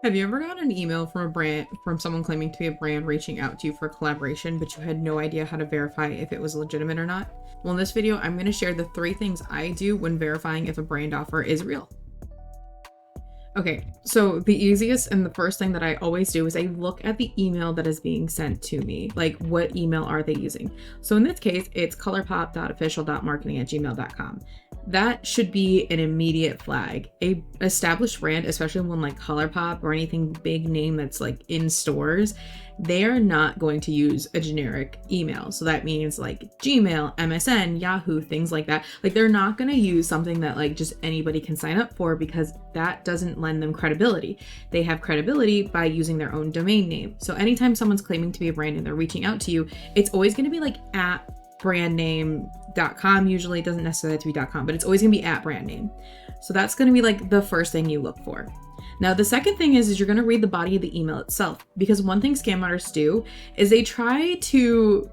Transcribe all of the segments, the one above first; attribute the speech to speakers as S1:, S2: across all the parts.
S1: Have you ever gotten an email from a brand, from someone claiming to be a brand reaching out to you for a collaboration, but you had no idea how to verify if it was legitimate or not? Well, in this video, I'm going to share the 3 things I do when verifying if a brand offer is real. Okay, so the easiest and the first thing that I always do is I look at the email that is being sent to me. Like, what email are they using? So in this case, it's colorpop.official.marketing@gmail.com. That should be an immediate flag. A established brand, especially one like Colourpop or anything big name that's like in stores, they are not going to use a generic email. So that means like Gmail, MSN, Yahoo, things like that. Like, they're not going to use something that like just anybody can sign up for, because that doesn't lend them credibility. They have credibility by using their own domain name. So anytime someone's claiming to be a brand and they're reaching out to you, it's always going to be like at brandname.com. Usually it doesn't necessarily have to be .com, but it's always going to be at brand name. So that's going to be like the first thing you look for. Now, the second thing is you're going to read the body of the email itself, because one thing scam artists do is they try to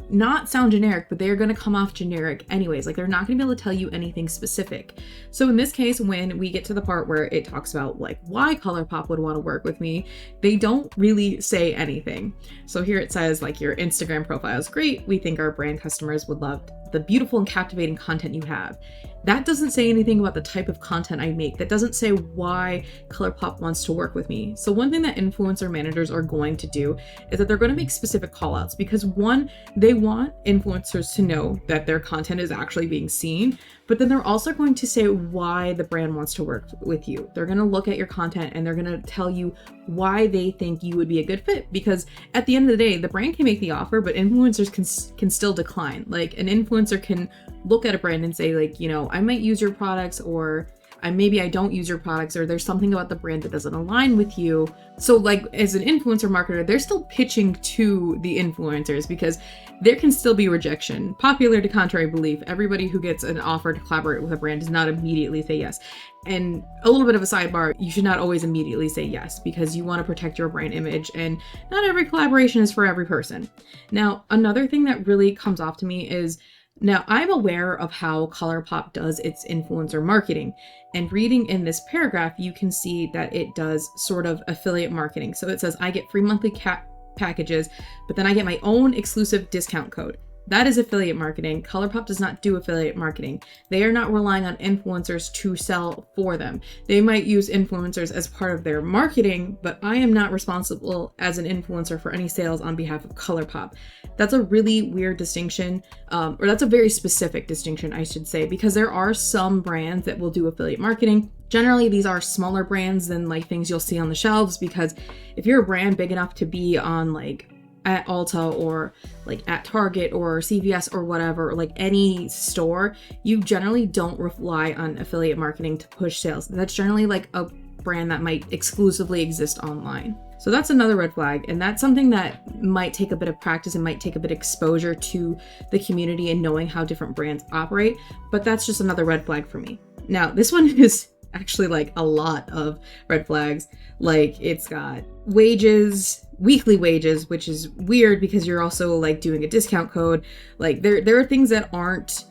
S1: not sound generic, but they're going to come off generic anyways. Like, they're not going to be able to tell you anything specific. So in this case, when we get to the part where it talks about like why Colourpop would want to work with me, they don't really say anything. So here it says like, your Instagram profile is great. We think our brand customers would love the beautiful and captivating content you have. That doesn't say anything about the type of content I make. That doesn't say why Colourpop wants to work with me. So one thing that influencer managers are going to do is that they're going to make specific call outs, because one, they want influencers to know that their content is actually being seen, but then they're also going to say why the brand wants to work with you. They're going to look at your content and they're going to tell you why they think you would be a good fit, because at the end of the day, the brand can make the offer, but influencers can still decline. Like, an influencer can look at a brand and say like, you know, I might use your products, or maybe I don't use your products, or there's something about the brand that doesn't align with you. So like, as an influencer marketer, they're still pitching to the influencers, because there can still be rejection. Popular to contrary belief, everybody who gets an offer to collaborate with a brand does not immediately say yes. And a little bit of a sidebar, you should not always immediately say yes, because you want to protect your brand image, and not every collaboration is for every person. Now, another thing that really comes off to me is, now, I'm aware of how Colourpop does its influencer marketing, and reading in this paragraph, you can see that it does sort of affiliate marketing. So it says, I get free monthly packages, but then I get my own exclusive discount code. That is affiliate marketing. Colourpop does not do affiliate marketing. They are not relying on influencers to sell for them. They might use influencers as part of their marketing, but I am not responsible as an influencer for any sales on behalf of Colourpop. That's a really weird distinction, or that's a very specific distinction, I should say, because there are some brands that will do affiliate marketing. Generally, these are smaller brands than like things you'll see on the shelves, because if you're a brand big enough to be on like at Ulta or like at Target or CVS or whatever, like any store, you generally don't rely on affiliate marketing to push sales. That's generally like a brand that might exclusively exist online. So that's another red flag, and that's something that might take a bit of practice and might take a bit of exposure to the community and knowing how different brands operate, but that's just another red flag for me. Now, this one is actually like a lot of red flags. Like, it's got wages, weekly wages, which is weird because you're also like doing a discount code. Like, there are things that aren't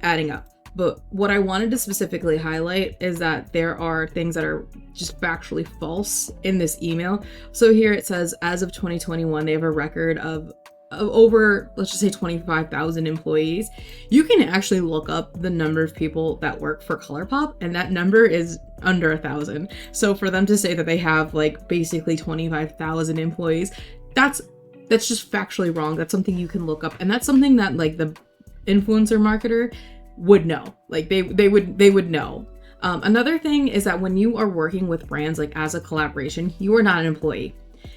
S1: adding up. But what I wanted to specifically highlight is that there are things that are just factually false in this email. So here it says, as of 2021, they have a record of over, let's just say 25,000 employees. You can actually look up the number of people that work for Colourpop, and that number is under 1,000. So for them to say that they have like basically 25,000 employees, that's just factually wrong. That's something you can look up, and that's something that like the influencer marketer would know. Like, they would know. Another thing is that when you are working with brands like as a collaboration, you are not an employee.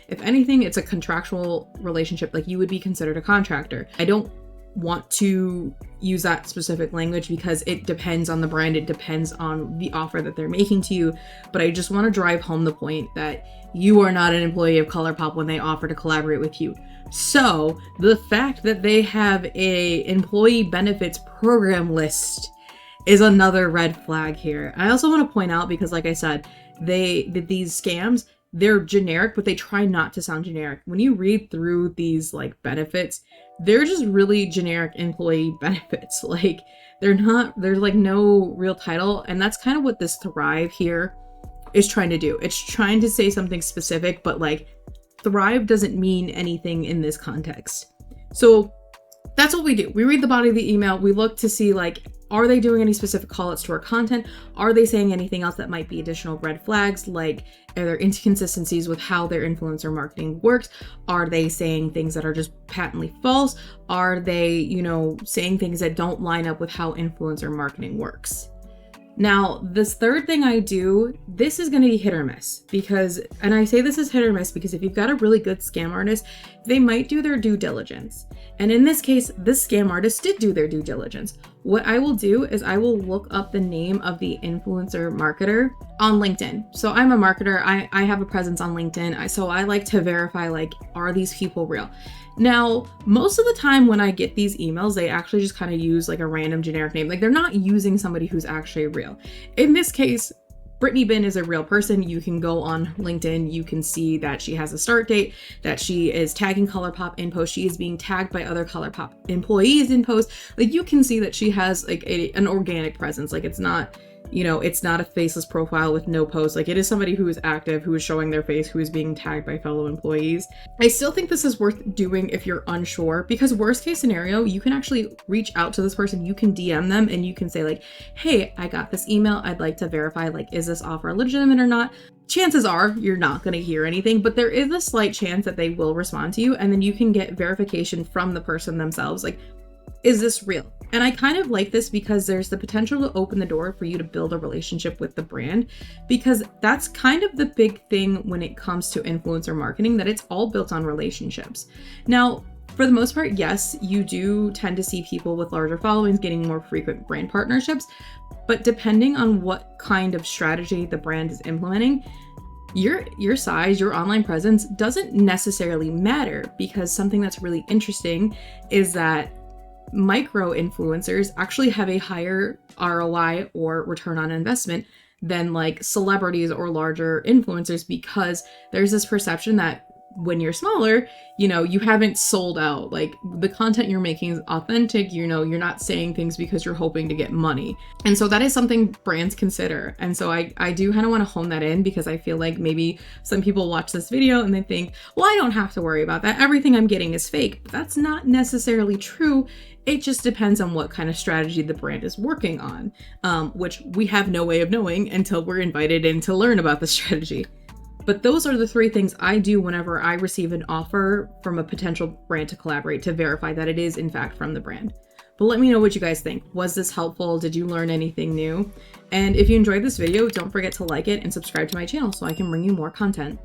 S1: If anything, it's a contractual relationship. Like, you would be considered a contractor. I don't want to use that specific language because it depends on the brand. It depends on the offer that they're making to you. But I just want to drive home the point that you are not an employee of Colourpop when they offer to collaborate with you. So the fact that they have a employee benefits program list is another red flag here. I also want to point out, because like I said, these scams, they're generic, but they try not to sound generic. When you read through these like benefits, they're just really generic employee benefits. Like, there's like no real title. And that's kind of what this Thrive here is trying to do. It's trying to say something specific, but like thrive doesn't mean anything in this context. So that's what we do. We read the body of the email. We look to see like, are they doing any specific call outs to our content? Are they saying anything else that might be additional red flags? Like, are there inconsistencies with how their influencer marketing works? Are they saying things that are just patently false? Are they, you know, saying things that don't line up with how influencer marketing works? Now, this third thing I do, this is going to be hit or miss because, and I say this is hit or miss because if you've got a really good scam artist, they might do their due diligence. And in this case, this scam artist did do their due diligence. What I will do is I will look up the name of the influencer marketer on LinkedIn. So I'm a marketer. I have a presence on LinkedIn. So I like to verify, like, are these people real? Now, most of the time when I get these emails, they actually just kind of use like a random generic name. Like they're not using somebody who's actually real. In this case, Brittany Bin is a real person. You can go on LinkedIn. You can see that she has a start date, that she is tagging ColourPop in posts. She is being tagged by other ColourPop employees in posts. Like you can see that she has like an organic presence. Like it's not, you know, it's not a faceless profile with no posts. Like it is somebody who is active, who is showing their face, who is being tagged by fellow employees. I still think this is worth doing if you're unsure, because worst case scenario, you can actually reach out to this person. You can DM them and you can say like, hey, I got this email. I'd like to verify, like, is this offer legitimate or not? Chances are you're not going to hear anything, but there is a slight chance that they will respond to you. And then you can get verification from the person themselves. Like, is this real? And I kind of like this because there's the potential to open the door for you to build a relationship with the brand, because that's kind of the big thing when it comes to influencer marketing, that it's all built on relationships. Now, for the most part, yes, you do tend to see people with larger followings getting more frequent brand partnerships, but depending on what kind of strategy the brand is implementing, your size, your online presence doesn't necessarily matter, because something that's really interesting is that micro influencers actually have a higher ROI or return on investment than like celebrities or larger influencers, because there's this perception that when you're smaller, you know, you haven't sold out. Like the content you're making is authentic, you know, you're not saying things because you're hoping to get money. And so that is something brands consider. And so I do kind of want to hone that in, because I feel like maybe some people watch this video and they think, well, I don't have to worry about that. Everything I'm getting is fake. But that's not necessarily true. It just depends on what kind of strategy the brand is working on, which we have no way of knowing until we're invited in to learn about the strategy. But those are the three things I do whenever I receive an offer from a potential brand to collaborate, to verify that it is in fact from the brand. But let me know what you guys think. Was this helpful? Did you learn anything new? And if you enjoyed this video, don't forget to like it and subscribe to my channel so I can bring you more content.